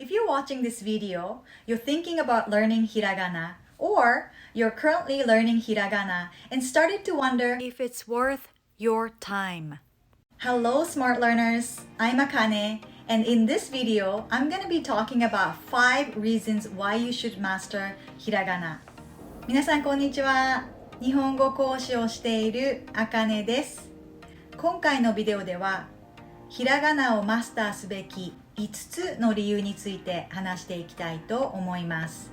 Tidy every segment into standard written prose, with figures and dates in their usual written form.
If you're watching this video, you're thinking about learning Hiragana, or you're currently learning Hiragana and started to wonder if it's worth your time. Hello, smart learners! I'm Akane, and in this video, I'm going to be talking about 5 reasons why you should master Hiragana. 皆さんこんにちは。日本語講師をしているAkaneです。今回のビデオでは、ひらがなをマスターすべき5つの理由について話していきたいと思います。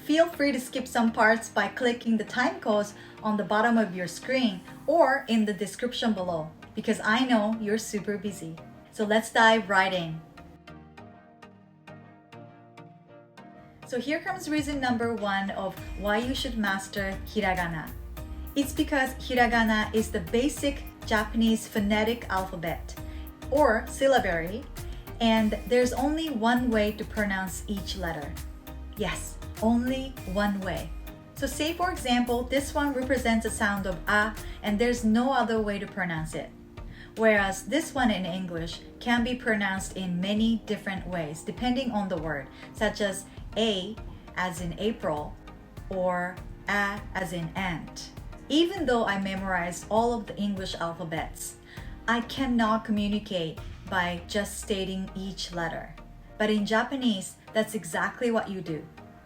Feel free to skip some parts by clicking the time codes on the bottom of your screen or in the description below, because I know you're super busy. So let's dive right in. So here comes reason number 1 of why you should master Hiragana. It's because Hiragana is the basic Japanese phonetic alphabet, or syllabary, and there's only one way to pronounce each letter. Yes, only one way. So say for example, this one represents a sound of a, and there's no other way to pronounce it. Whereas this one in English can be pronounced in many different ways depending on the word, such as a as in April or a as in ant. Even though I memorized all of the English alphabets, I cannot communicate by just stating each letter. But in Japanese, that's exactly what you do.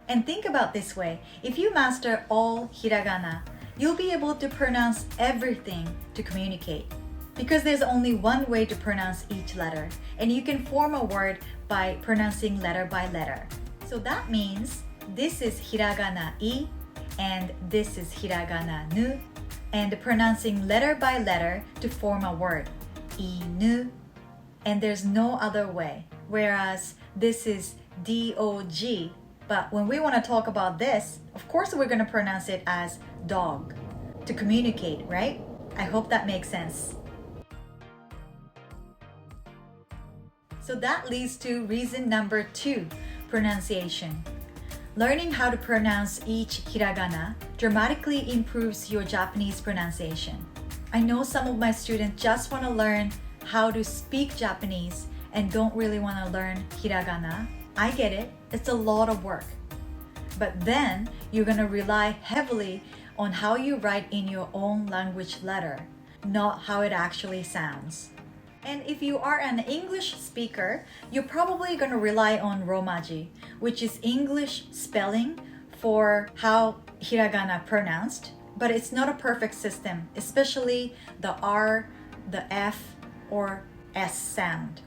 And think about this way, if you master all hiragana, you'll be able to pronounce everything to communicate. Because there's only one way to pronounce each letter, and you can form a word by pronouncing letter by letter. So that means this is hiragana I, and this is hiragana nu, and pronouncing letter by letter to form a word, inu, and there's no other way. Whereas this is dog, but when we want to talk about this, of course we're going to pronounce it as dog to communicate, right? I hope that makes sense. So that leads to reason number 2, pronunciation. Learning how to pronounce each hiragana dramatically improves your Japanese pronunciation. I know some of my students just want to learn how to speak Japanese and don't really want to learn hiragana. I get it, it's a lot of work. But then you're going to rely heavily on how you write in your own language letter, not how it actually sounds. And if you are an English speaker, you're probably going to rely on Romaji, which is English spelling for how hiragana pronounced, but it's not a perfect system, especially the R, the F, or S sound.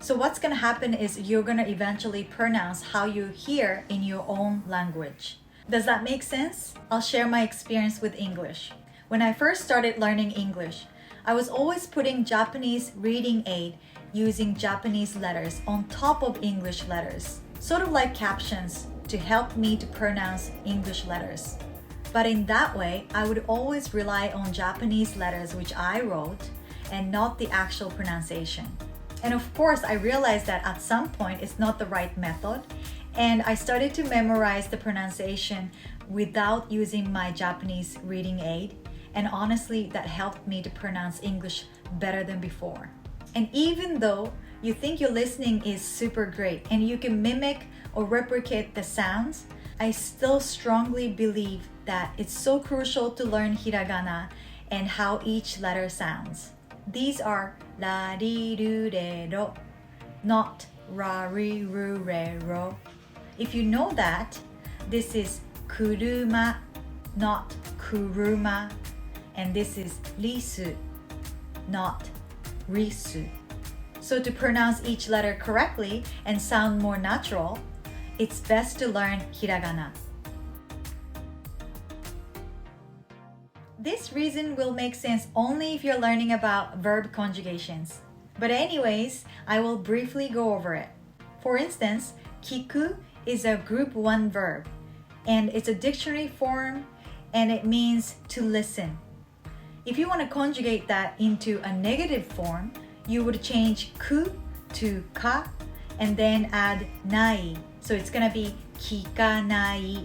So what's going to happen is you're going to eventually pronounce how you hear in your own language. Does that make sense? I'll share my experience with English. When I first started learning English, I was always putting Japanese reading aid using Japanese letters on top of English letters, sort of like captions to help me to pronounce English letters. But in that way, I would always rely on Japanese letters which I wrote and not the actual pronunciation. And of course, I realized that at some point it's not the right method, and I started to memorize the pronunciation without using my Japanese reading aid. And honestly, that helped me to pronounce English better than before. And even though you think your listening is super great and you can mimic or replicate the sounds, I still strongly believe that it's so crucial to learn hiragana and how each letter sounds. These are la ri ru re ro, not ra ri ru re ro. If you know that, this is kuruma, not kuruma. And this is risu, not risu. So to pronounce each letter correctly and sound more natural, it's best to learn hiragana. This reason will make sense only if you're learning about verb conjugations. But anyways, I will briefly go over it. For instance, kiku is a group 1 verb, and it's a dictionary form, and it means to listen. If you want to conjugate that into a negative form, you would change ku to ka and then add nai. So it's going to be kikanai,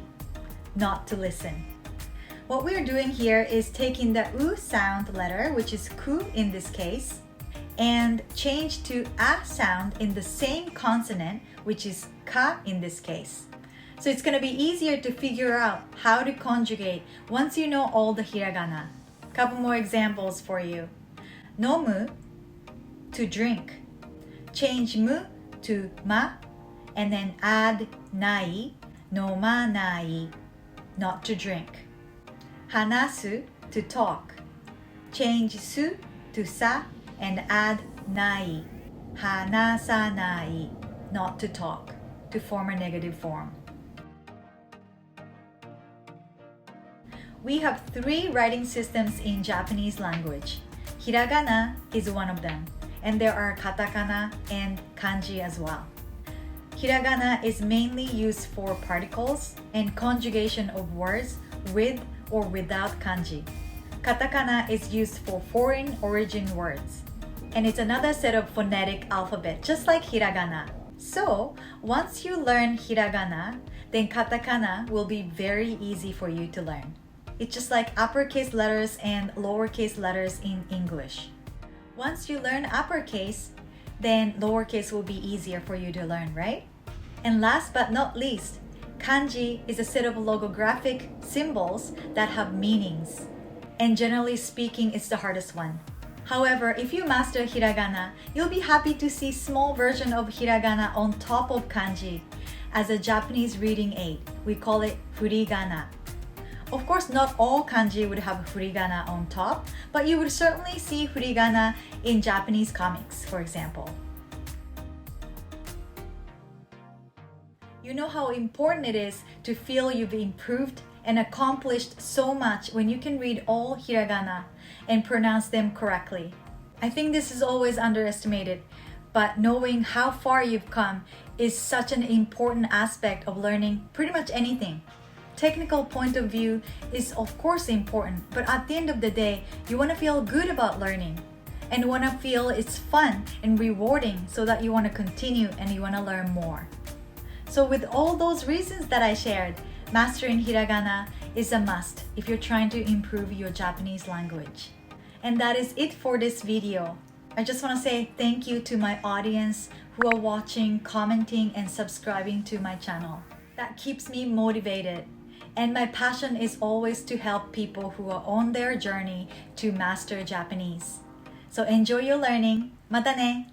not to listen. What we're doing here is taking the u sound letter, which is ku in this case, and change to a sound in the same consonant, which is ka in this case. So it's going to be easier to figure out how to conjugate once you know all the hiragana. Couple more examples for you. Nomu, to drink. Change mu to ma, and then add nai, nomanai, not to drink. Hanasu, to talk. Change su to sa and add nai, hanasanai, not to talk, to form a negative form. We have 3 writing systems in Japanese language. Hiragana is one of them, and there are katakana and kanji as well. Hiragana is mainly used for particles and conjugation of words with or without kanji. Katakana is used for foreign origin words, and it's another set of phonetic alphabet, just like hiragana. So, once you learn hiragana, then katakana will be very easy for you to learn. It's just like uppercase letters and lowercase letters in English. Once you learn uppercase, then lowercase will be easier for you to learn, right? And last but not least, kanji is a set of logographic symbols that have meanings. And generally speaking, it's the hardest one. However, if you master hiragana, you'll be happy to see small version of hiragana on top of kanji as a Japanese reading aid. We call it Furigana. Of course, not all kanji would have Furigana on top, but you would certainly see Furigana in Japanese comics, for example. You know how important it is to feel you've improved and accomplished so much when you can read all hiragana and pronounce them correctly. I think this is always underestimated, but knowing how far you've come is such an important aspect of learning pretty much anything. Technical point of view is of course important, but at the end of the day, you want to feel good about learning and want to feel it's fun and rewarding so that you want to continue and you want to learn more. So with all those reasons that I shared, mastering hiragana is a must if you're trying to improve your Japanese language. And that is it for this video. I just want to say thank you to my audience who are watching, commenting, and subscribing to my channel. That keeps me motivated. And my passion is always to help people who are on their journey to master Japanese. So enjoy your learning. Mata ne!